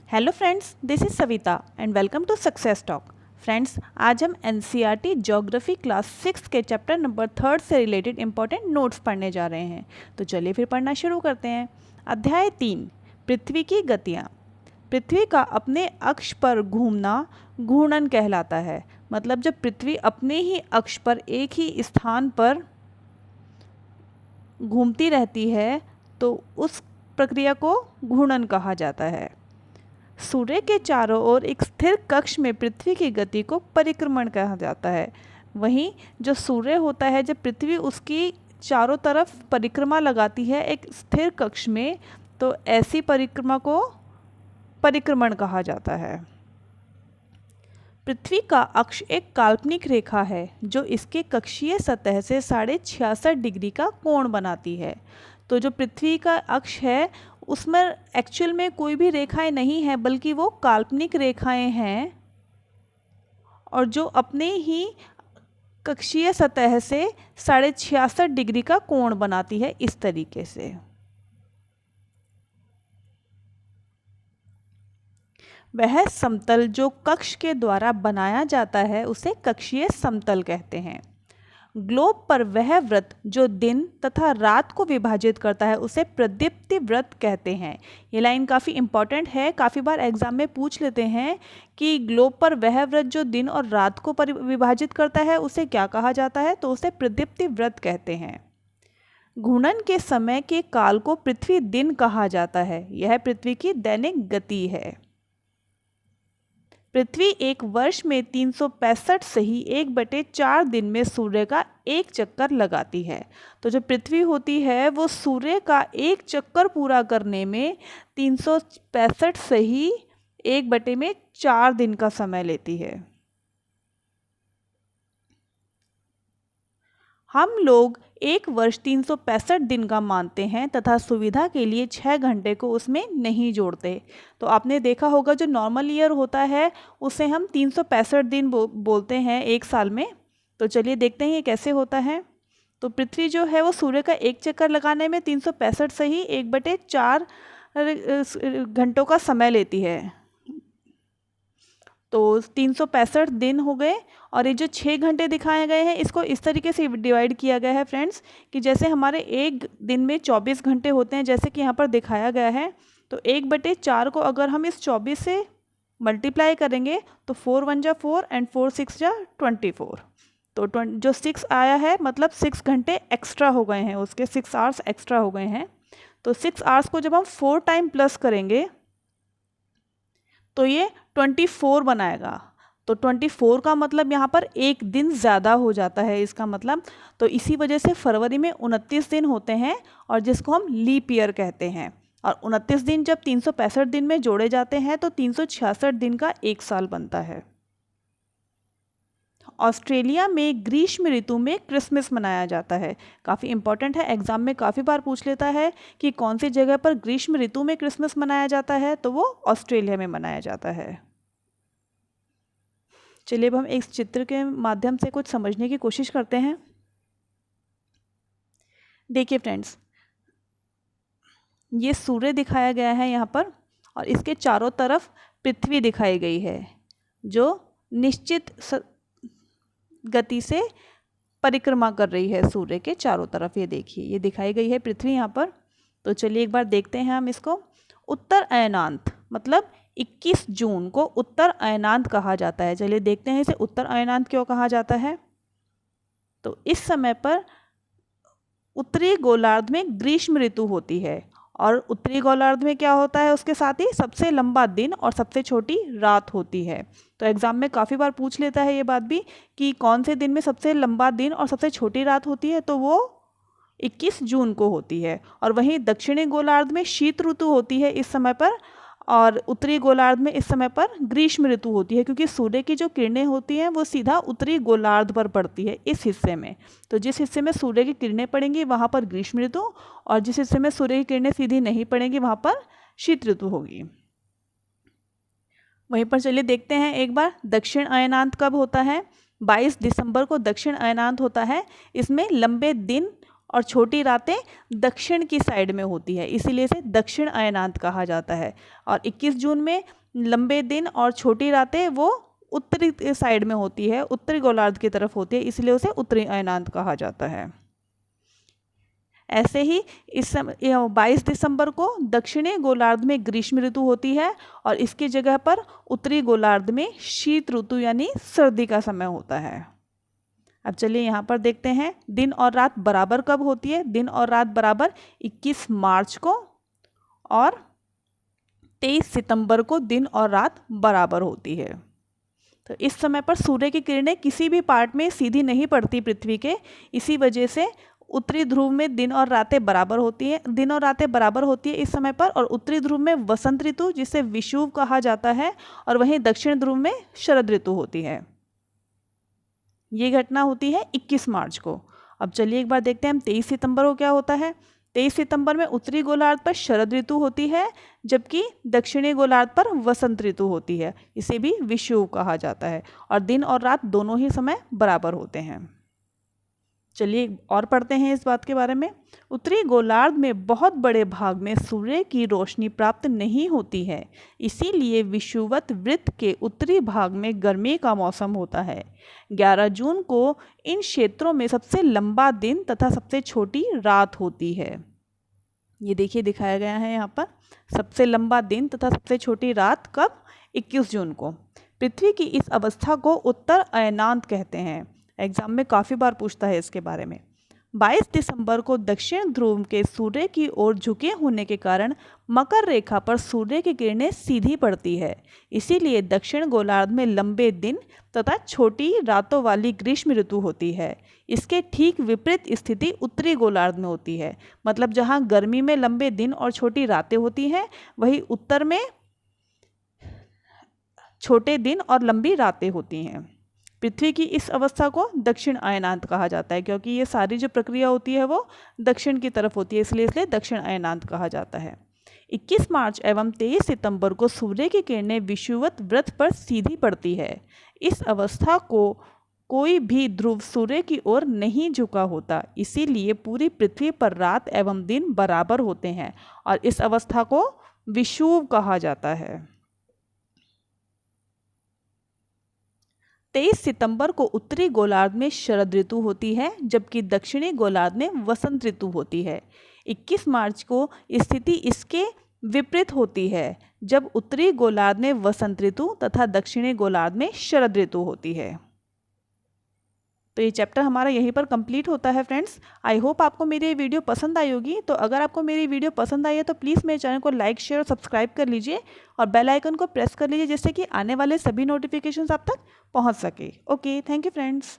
Hello friends, this is Savita and welcome to success talk. Friends, आज हम NCERT geography class 6 के chapter number 3 से related important notes पढ़ने जा रहे हैं। तो चलिए फिर पढ़ना शुरू करते हैं। अध्याय 3, पृथ्वी की गतियाँ। पृथ्वी का अपने अक्ष पर घूमना घूर्णन कहलाता है। मतलब जब पृथ्वी अपने ही अक्ष पर एक ही स्थान पर घूमती रहती है तो उस प्रक्रिया को घूर्णन कहा जाता है। सूर्य के चारों ओर एक स्थिर कक्ष में पृथ्वी की गति को परिक्रमण कहा जाता है। वहीं जो सूर्य होता है, जब पृथ्वी उसकी चारों तरफ परिक्रमा लगाती है एक स्थिर कक्ष में, तो ऐसी परिक्रमा को परिक्रमण कहा जाता है। पृथ्वी का अक्ष एक काल्पनिक रेखा है जो इसके कक्षीय सतह से 66.5 डिग्री का कोण बनाती है। तो जो पृथ्वी का अक्ष है उसमें एक्चुअल में कोई भी रेखाएं नहीं है, बल्कि वो काल्पनिक रेखाएं हैं और जो अपने ही कक्षीय सतह से 66.5 डिग्री का कोण बनाती है इस तरीके से। वह समतल जो कक्ष के द्वारा बनाया जाता है उसे कक्षीय समतल कहते हैं। ग्लोब पर वह वृत्त जो दिन तथा रात को विभाजित करता है उसे प्रदीप्ति वृत्त कहते हैं। ये लाइन काफ़ी इंपॉर्टेंट है, काफ़ी बार एग्जाम में पूछ लेते हैं कि ग्लोब पर वह वृत्त जो दिन और रात को विभाजित करता है उसे क्या कहा जाता है, तो उसे प्रदीप्ति वृत्त कहते हैं। घूर्णन के समय के काल को पृथ्वी दिन कहा जाता है। यह पृथ्वी की दैनिक गति है। पृथ्वी एक वर्ष में 365 सही 1/4 दिन में सूर्य का एक चक्कर लगाती है। तो जो पृथ्वी होती है वो सूर्य का एक चक्कर पूरा करने में 365 सही 1/4 दिन का समय लेती है। हम लोग एक वर्ष 365 दिन का मानते हैं तथा सुविधा के लिए 6 घंटे को उसमें नहीं जोड़ते। तो आपने देखा होगा जो नॉर्मल ईयर होता है उसे हम 365 दिन बोलते हैं एक साल में। तो चलिए देखते हैं ये कैसे होता है। तो पृथ्वी जो है वो सूर्य का एक चक्कर लगाने में 365 से ही 1/4 घंटों का समय लेती है। तो 365 दिन हो गए और ये जो 6 घंटे दिखाए गए हैं इसको इस तरीके से डिवाइड किया गया है फ्रेंड्स कि जैसे हमारे एक दिन में 24 घंटे होते हैं, जैसे कि यहाँ पर दिखाया गया है। तो 1/4 को अगर हम इस 24 से मल्टीप्लाई करेंगे तो 4 1 जा 4 एंड 4 6 जा 24। तो जो 6 आया है मतलब 6 घंटे एक्स्ट्रा हो गए हैं, उसके 6 आवर्स एक्स्ट्रा हो गए हैं। तो 6 आवर्स को जब हम 4 टाइम प्लस करेंगे तो ये 24 बनाएगा। तो 24 का मतलब यहाँ पर एक दिन ज़्यादा हो जाता है इसका मतलब। तो इसी वजह से फरवरी में 29 दिन होते हैं और जिसको हम लीप ईयर कहते हैं। और 29 दिन जब 365 दिन में जोड़े जाते हैं तो 366 दिन का एक साल बनता है। ऑस्ट्रेलिया में ग्रीष्म ऋतु में क्रिसमस मनाया जाता है। काफ़ी इंपॉर्टेंट है, एग्जाम में काफ़ी बार पूछ लेता है कि कौन सी जगह पर ग्रीष्म ऋतु में क्रिसमस मनाया जाता है, तो वो ऑस्ट्रेलिया में मनाया जाता है। चलिए अब हम इस चित्र के माध्यम से कुछ समझने की कोशिश करते हैं। देखिए फ्रेंड्स, ये सूर्य दिखाया गया है यहाँ पर और इसके चारों तरफ पृथ्वी दिखाई गई है जो निश्चित गति से परिक्रमा कर रही है सूर्य के चारों तरफ। ये देखिए, ये दिखाई गई है पृथ्वी यहाँ पर। तो चलिए एक बार देखते हैं हम इसको। उत्तर अयनांत मतलब 21 जून को उत्तर अयनांत कहा जाता है। चलिए देखते हैं इसे उत्तर अयनांत क्यों कहा जाता है। तो इस समय पर उत्तरी गोलार्ध में ग्रीष्म ऋतु होती है और उत्तरी गोलार्ध में क्या होता है, उसके साथ ही सबसे लंबा दिन और सबसे छोटी रात होती है। तो एग्जाम में काफ़ी बार पूछ लेता है ये बात भी कि कौन से दिन में सबसे लंबा दिन और सबसे छोटी रात होती है, तो वो 21 जून को होती है। और वहीं दक्षिणी गोलार्ध में शीत ऋतु होती है इस समय पर और उत्तरी गोलार्ध में इस समय पर ग्रीष्म ऋतु होती है, क्योंकि सूर्य की जो किरणें होती हैं वो सीधा उत्तरी गोलार्ध पर पड़ती है इस हिस्से में। तो जिस हिस्से में सूर्य की किरणें पड़ेंगी वहाँ पर ग्रीष्म ऋतु और जिस हिस्से में सूर्य की किरणें सीधी नहीं पड़ेंगी वहाँ पर शीत ऋतु होगी। वहीं पर चलिए देखते हैं एक बार दक्षिण अयनांत कब होता है। 22 दिसंबर को दक्षिण अयनांत होता है। इसमें लंबे दिन और छोटी रातें दक्षिण की साइड में होती है, इसीलिए इसे दक्षिण अयनांत कहा जाता है। और 21 जून में लंबे दिन और छोटी रातें वो उत्तरी साइड में होती है, उत्तरी गोलार्ध की तरफ होती है, इसलिए उसे उत्तरी अयनांत कहा जाता है। ऐसे ही इस 22 दिसंबर को दक्षिणी गोलार्ध में ग्रीष्म ऋतु होती है और इसकी जगह पर उत्तरी गोलार्ध में शीत ऋतु यानी सर्दी का समय होता है। अब चलिए यहाँ पर देखते हैं दिन और रात बराबर कब होती है। दिन और रात बराबर 21 मार्च को और 23 सितंबर को दिन और रात बराबर होती है। तो इस समय पर सूर्य की किरणें किसी भी पार्ट में सीधी नहीं पड़ती पृथ्वी के, इसी वजह से उत्तरी ध्रुव में दिन और रातें बराबर होती है इस समय पर, और उत्तरी ध्रुव में वसंत ऋतु जिसे विषुव कहा जाता है और वहीं दक्षिण ध्रुव में शरद ऋतु होती है। ये घटना होती है 21 मार्च को। अब चलिए एक बार देखते हैं हम 23 सितंबर को क्या होता है। 23 सितंबर में उत्तरी गोलार्ध पर शरद ऋतु होती है, जबकि दक्षिणी गोलार्ध पर वसंत ऋतु होती है, इसे भी विषुव कहा जाता है, और दिन और रात दोनों ही समय बराबर होते हैं। चलिए और पढ़ते हैं इस बात के बारे में। उत्तरी गोलार्ध में बहुत बड़े भाग में सूर्य की रोशनी प्राप्त नहीं होती है, इसीलिए विषुवत वृत्त के उत्तरी भाग में गर्मी का मौसम होता है। 11 जून को इन क्षेत्रों में सबसे लंबा दिन तथा सबसे छोटी रात होती है। ये देखिए दिखाया गया है यहाँ पर, सबसे लंबा दिन तथा सबसे छोटी रात कब, 21 जून को। पृथ्वी की इस अवस्था को उत्तर अयनांत कहते हैं। एग्जाम में काफ़ी बार पूछता है इसके बारे में। 22 दिसंबर को दक्षिण ध्रुव के सूर्य की ओर झुके होने के कारण मकर रेखा पर सूर्य की किरणें सीधी पड़ती है, इसीलिए दक्षिण गोलार्ध में लंबे दिन तथा छोटी रातों वाली ग्रीष्म ऋतु होती है। इसके ठीक विपरीत स्थिति उत्तरी गोलार्ध में होती है, मतलब जहाँ गर्मी में लंबे दिन और छोटी रातें होती हैं, वहीं उत्तर में छोटे दिन और लंबी रातें होती हैं। पृथ्वी की इस अवस्था को दक्षिण अयनांत कहा जाता है, क्योंकि ये सारी जो प्रक्रिया होती है वो दक्षिण की तरफ होती है, इसलिए दक्षिण अयनांत कहा जाता है। 21 मार्च एवं 23 सितंबर को सूर्य की किरणें विषुवत वृत्त पर सीधी पड़ती है। इस अवस्था को कोई भी ध्रुव सूर्य की ओर नहीं झुका होता, इसीलिए पूरी पृथ्वी पर रात एवं दिन बराबर होते हैं और इस अवस्था को विषुव कहा जाता है। 23 सितंबर को उत्तरी गोलार्ध में शरद ऋतु होती है, जबकि दक्षिणी गोलार्ध में वसंत ऋतु होती है। 21 मार्च को स्थिति इसके विपरीत होती है, जब उत्तरी गोलार्ध में वसंत ऋतु तथा दक्षिणी गोलार्ध में शरद ऋतु होती है। तो ये चैप्टर हमारा यहीं पर कंप्लीट होता है फ्रेंड्स। आई होप आपको मेरी ये वीडियो पसंद आई होगी। तो अगर आपको मेरी वीडियो पसंद आई है तो प्लीज़ मेरे चैनल को लाइक, शेयर और सब्सक्राइब कर लीजिए और बेल आइकन को प्रेस कर लीजिए, जिससे कि आने वाले सभी नोटिफिकेशंस आप तक पहुंच सके। Okay, thank you friends.